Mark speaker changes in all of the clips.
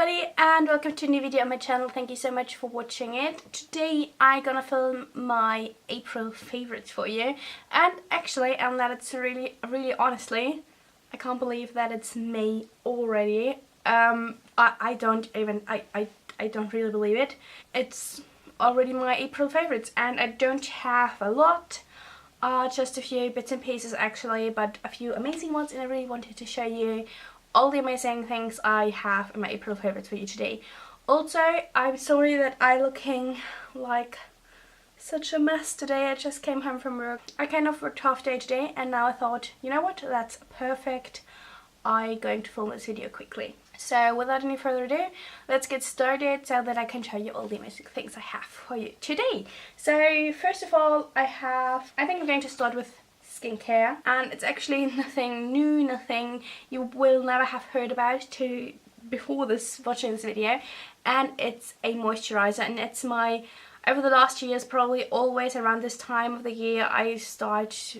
Speaker 1: everybody and welcome to a new video on my channel. Thank you so much for watching it. Today I'm gonna film my April favorites for you, and actually, and that it's really honestly, I can't believe that it's May already. I don't really believe it. It's already my April favorites and I don't have a lot. Just a few bits and pieces actually, but a few amazing ones, and I really wanted to show you all the amazing things I have in my April favorites for you today. Also, I'm sorry that I'm looking like such a mess today. I just came home from work. I kind of worked half day today and now I thought, you know what, that's perfect. I'm going to film this video quickly. So without any further ado, let's get started so that I can show you all the amazing things I have for you today. So first of all, I think I'm going to start with skincare, and it's actually nothing new, nothing you will never have heard about before watching this video, and it's a moisturizer, and it's my, over the last years, probably always around this time of the year, I start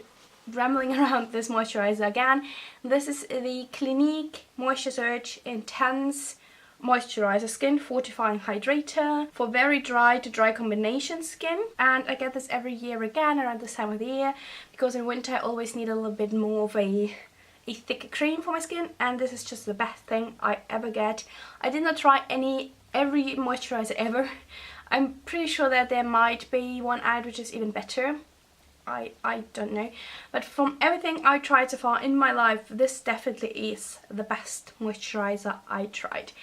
Speaker 1: rambling around this moisturizer again. This is the Clinique Moisture Surge Intense Moisturizer Skin Fortifying Hydrator for very dry to dry combination skin, and I get this every year again around this time of the year because in winter I always need a little bit more of a thicker cream for my skin, and this is just the best thing I ever get. I did not try every moisturizer ever. I'm pretty sure that there might be one out which is even better. I don't know, but from everything I tried so far in my life, this definitely is the best moisturizer I tried.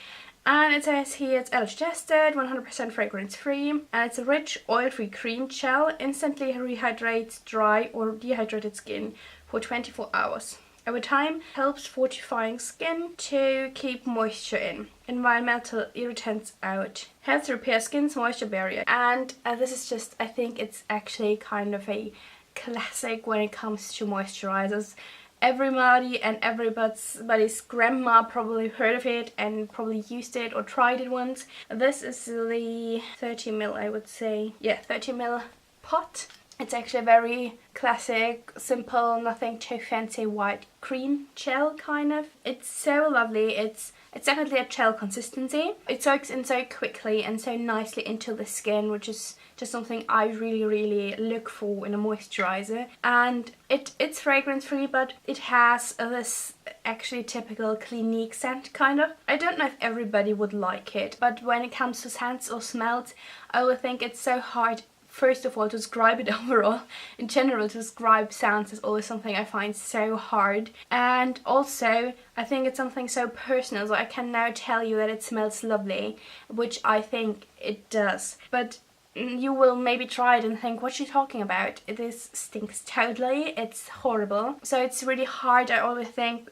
Speaker 1: And it says here it's allergy tested, 100% fragrance free, and it's a rich oil-free cream gel, instantly rehydrates dry or dehydrated skin for 24 hours. Over time, helps fortifying skin to keep moisture in, environmental irritants out, helps repair skin's moisture barrier. And this is just, I think it's actually kind of a classic when it comes to moisturizers. Everybody and everybody's grandma probably heard of it and probably used it or tried it once. This is the 30ml, I would say. Yeah, 30ml pot. It's actually a very classic, simple, nothing too fancy white cream gel kind of. It's so lovely. It's definitely a gel consistency. It soaks in so quickly and so nicely into the skin, which is just something I really look for in a moisturizer. And it's fragrance free, but it has this actually typical Clinique scent kind of. I don't know if everybody would like it, but when it comes to scents or smells, I would think it's so hard. First of all, to describe it overall. In general, to describe scents is always something I find so hard. And also, I think it's something so personal, so I can now tell you that it smells lovely, which I think it does. But you will maybe try it and think, what's she talking about? This stinks totally, it's horrible. So it's really hard, I always think,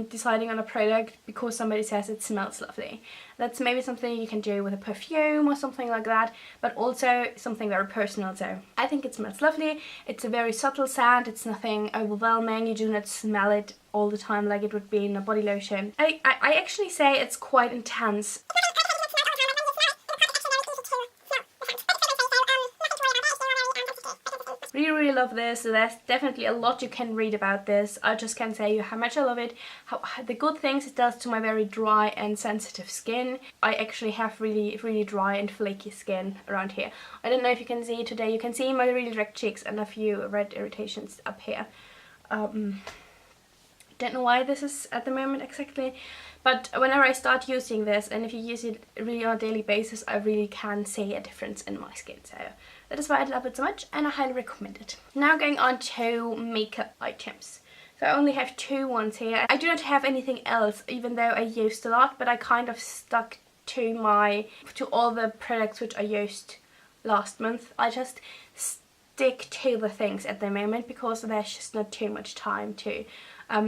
Speaker 1: deciding on a product because somebody says it smells lovely. That's maybe something you can do with a perfume or something like that, but also something very personal. So I think it smells lovely. It's a very subtle scent, it's nothing overwhelming, you do not smell it all the time like it would be in a body lotion. I actually say it's quite intense. Really love this. There's definitely a lot you can read about this. I just can't say how much I love it, the good things it does to my very dry and sensitive skin. I actually have really dry and flaky skin around here. I don't know if you can see today. You can see my really red cheeks and a few red irritations up here. Don't know why this is at the moment exactly, but whenever I start using this, and if you use it really on a daily basis, I really can see a difference in my skin. So that is why I love it so much and I highly recommend it. Now going on to makeup items. So I only have two ones here. I do not have anything else, even though I used a lot, but I kind of stuck to all the products which I used last month. I just stick to the things at the moment because there's just not too much time to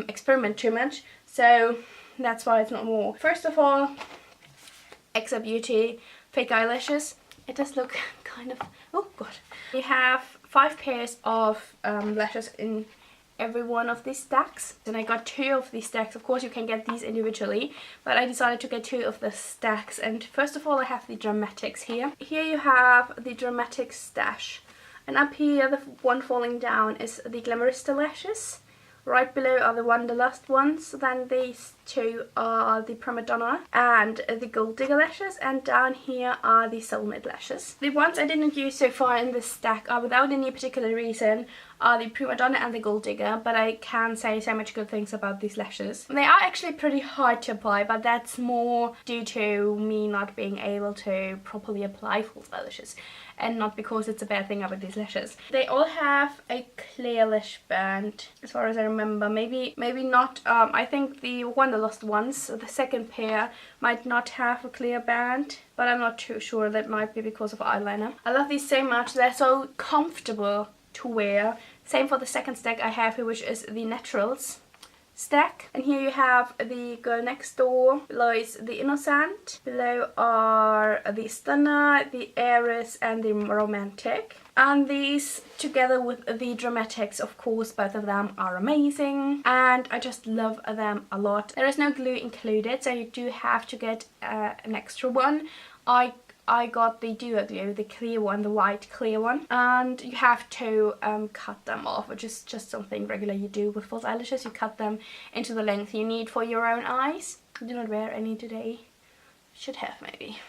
Speaker 1: experiment too much. So that's why it's not more. First of all, Extra Beauty fake eyelashes. It does look kind of, oh god. We have 5 pairs of lashes in every one of these stacks, and I got 2 of these stacks. Of course you can get these individually, but I decided to get 2 of the stacks. And first of all, I have the Dramatics here. Here you have the Dramatic Stash, and up here the one falling down is the Glamourista lashes. Right below are the Wanderlust ones, then these two are the Prima Donna and the Gold Digger lashes, and down here are the Soulmate lashes. The ones I didn't use so far in this stack are, without any particular reason, are the Prima Donna and the Gold Digger, but I can say so much good things about these lashes. They are actually pretty hard to apply, but that's more due to me not being able to properly apply false eyelashes, and not because it's a bad thing about these lashes. They all have a clear lash band, as far as I remember. Maybe not. I think the lost ones, the second pair, might not have a clear band, but I'm not too sure. That might be because of eyeliner. I love these so much. They're so comfortable to wear. Same for the second stack I have here, which is the Naturals stack. And here you have the Girl Next Door, below is the Innocent, below are the Stunner, the Heiress and the Romantic. And these, together with the Dramatics, of course, both of them are amazing, and I just love them a lot. There is no glue included, so you do have to get an extra one. I got the Duo Glue, the clear one, the white clear one, and you have to cut them off, which is just something regular you do with false eyelashes. You cut them into the length you need for your own eyes. I do not wear any today. Should have, maybe.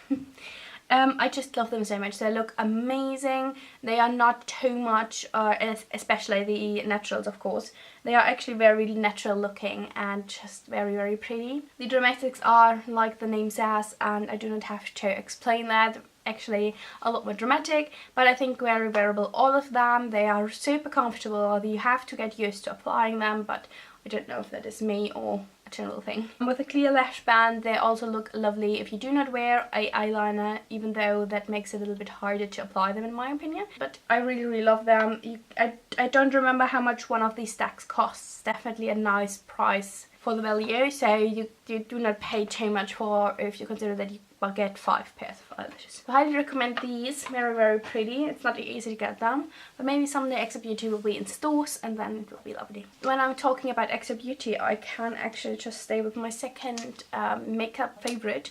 Speaker 1: I just love them so much. They look amazing. They are not too much, especially the Naturals, of course. They are actually very natural looking and just very, very pretty. The Dramatics are like the name says, and I do not have to explain that. Actually a lot more dramatic, but I think very wearable, all of them. They are super comfortable. You have to get used to applying them, but I don't know if that is me or a general thing. With a clear lash band, they also look lovely if you do not wear a eyeliner, even though that makes it a little bit harder to apply them in my opinion. But I really, really love them. I don't remember how much one of these stacks costs. Definitely a nice price for the value, so you do not pay too much for, if you consider that you will get 5 pairs of eyelashes. I highly recommend these. Very, very pretty. It's not easy to get them, but maybe someday Exo Beauty will be in stores and then it will be lovely. When I'm talking about Exo Beauty, I can actually just stay with my second makeup favorite,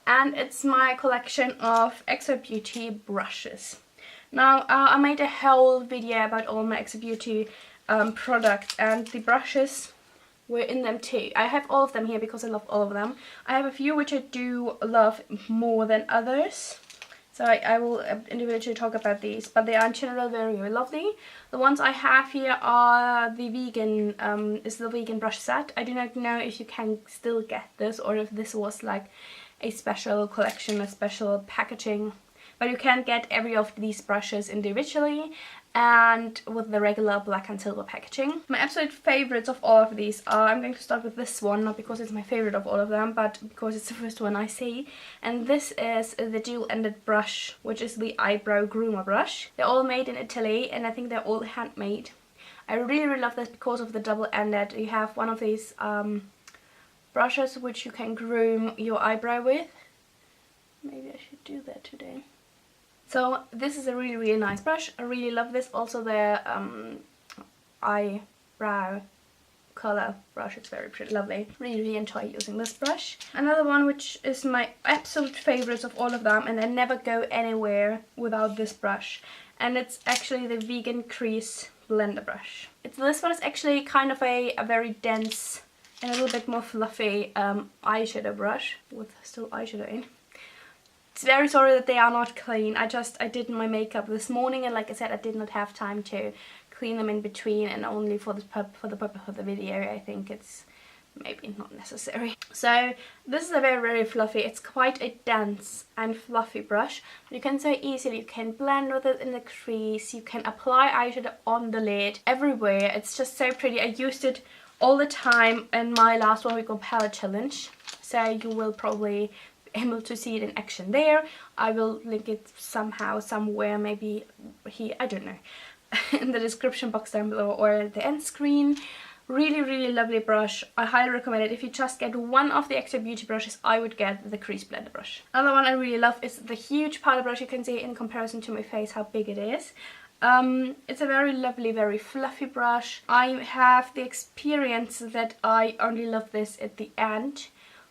Speaker 1: and it's my collection of Exo Beauty brushes. Now, I made a whole video about all my Exo Beauty products, and the brushes were in them too. I have all of them here because I love all of them. I have a few which I do love more than others, so I will individually talk about these, but they are in general very, very lovely. The ones I have here are the vegan, is the vegan brush set. I do not know if you can still get this or if this was like a special collection, a special packaging, but you can get every of these brushes individually and with the regular black and silver packaging. My absolute favorites of all of these are, I'm going to start with this one, not because it's my favorite of all of them, but because it's the first one I see. And this is the dual-ended brush, which is the eyebrow groomer brush. They're all made in Italy, and I think they're all handmade. I really, really love this because of the double-ended. You have one of these brushes which you can groom your eyebrow with. Maybe I should do that today. So this is a really, really nice brush. I really love this. Also the eyebrow color brush. It's very pretty, lovely. Really, really enjoy using this brush. Another one which is my absolute favorites of all of them, and I never go anywhere without this brush. And it's actually the Vegan Crease Blender brush. This one is actually kind of a very dense and a little bit more fluffy eyeshadow brush with still eyeshadow in. It's very sorry that they are not clean. I did my makeup this morning, and like I said, I did not have time to clean them in between, and only for the purpose of the video I think it's maybe not necessary. So this is a very, very fluffy, it's quite a dense and fluffy brush. You can so easily, you can blend with it in the crease, you can apply eyeshadow on the lid, everywhere. It's just so pretty. I used it all the time in my last 1 week on palette challenge, so you will probably able to see it in action there. I will link it somehow, somewhere, maybe here, I don't know, in the description box down below or at the end screen. Really, really lovely brush. I highly recommend it. If you just get one of the Exo Beauty brushes, I would get the Crease Blender brush. Another one I really love is the huge powder brush. You can see in comparison to my face how big it is. It's a very lovely, very fluffy brush. I have the experience that I only love this at the end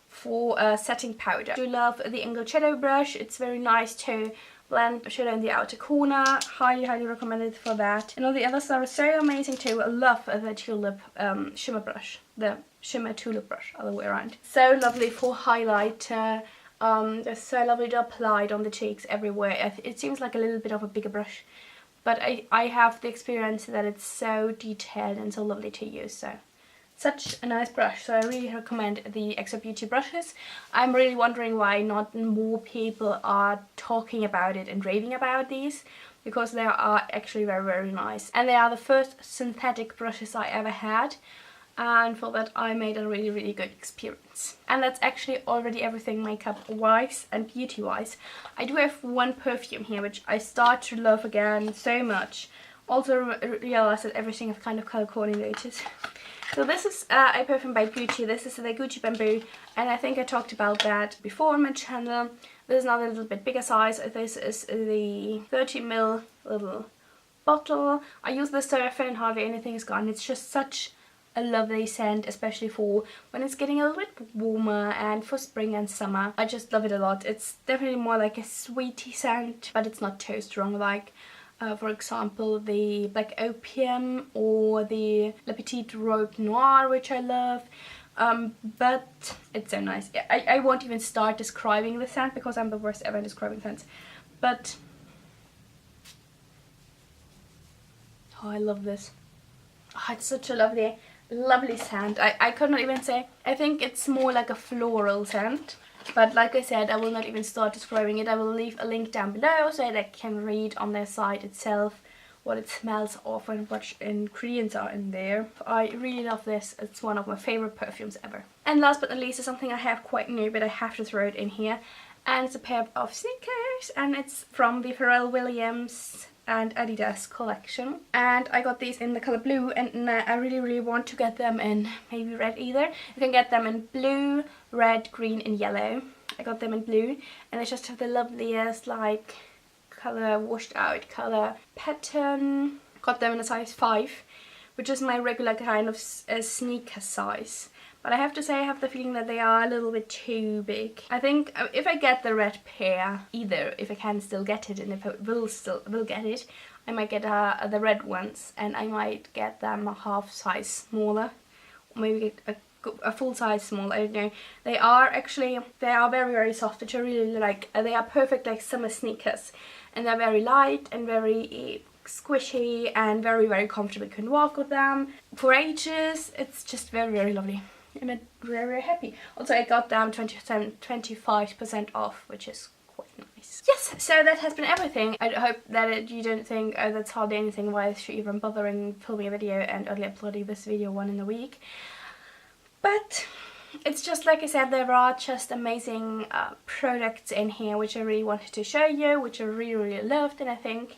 Speaker 1: for setting powder. I do love the angled shadow brush. It's very nice to blend shadow in the outer corner. Highly recommended for that. And all the others are so amazing too. I love the tulip shimmer brush, the shimmer tulip brush, other way around. So lovely for highlighter. They're so lovely to apply it on the cheeks everywhere. It seems like a little bit of a bigger brush, but I have the experience that it's so detailed and so lovely to use. So such a nice brush, so I really recommend the Exo Beauty brushes. I'm really wondering why not more people are talking about it and raving about these, because they are actually very nice. And they are the first synthetic brushes I ever had, and for that I made a really good experience. And that's actually already everything makeup wise and beauty wise. I do have one perfume here which I start to love again so much. Also realized that everything is kind of color coordinated. So this is a perfume by Gucci. This is the Gucci Bamboo, and I think I talked about that before on my channel. This is now a little bit bigger size. This is the 30ml little bottle. I use this so often and hardly anything is gone. It's just such a lovely scent, especially for when it's getting a little bit warmer and for spring and summer. I just love it a lot. It's definitely more like a sweetie scent, but it's not too strong like for example the Black Opium or the Le Petit Robe Noir, which I love. But it's so nice. I won't even start describing the scent because I'm the worst ever in describing scents. But oh, I love this. Oh, it's such a lovely scent. I could not even say. I think it's more like a floral scent. But like I said, I will not even start describing it. I will leave a link down below so that I can read on their site itself what it smells of and what ingredients are in there. I really love this. It's one of my favorite perfumes ever. And last but not least is something I have quite new, but I have to throw it in here. And it's a pair of sneakers, and it's from the Pharrell Williams and Adidas collection. And I got these in the color blue, and I really want to get them in maybe red either. You can get them in blue, red, green and yellow. I got them in blue, and they just have the loveliest like color, washed out color pattern. Got them in a size 5, which is my regular kind of sneaker size. But I have to say I have the feeling that they are a little bit too big. I think if I get the red pair, either if I can still get it and if I will get it, I might get the red ones, and I might get them a half size smaller, or maybe a full size smaller. I don't know. They are very soft, which I really like. They are perfect like summer sneakers, and they're very light and very squishy and very comfortable. You can walk with them for ages. It's just very lovely. I'm very happy. Also, I got them 25% off, which is quite nice. Yes, so that has been everything. I hope that you don't think, oh, that's hardly anything, why is she even bothering filming a video and only uploading this video one in a week. But it's just like I said, there are just amazing products in here which I really wanted to show you, which I really loved, and I think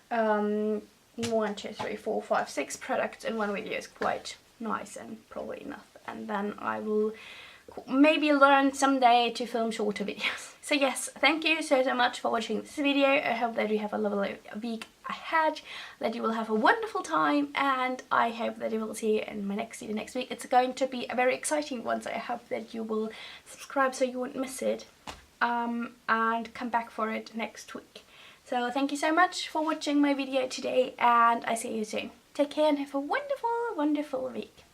Speaker 1: 1, 2, 3, 4, 5, 6 products in one video is quite nice and probably enough. And then I will maybe learn someday to film shorter videos. So yes, thank you so much for watching this video. I hope that you have a lovely week ahead, that you will have a wonderful time, and I hope that you will see you in my next video next week. It's going to be a very exciting one, so I hope that you will subscribe so you won't miss it, and come back for it next week. So thank you so much for watching my video today, and I see you soon. Take care and have a wonderful week.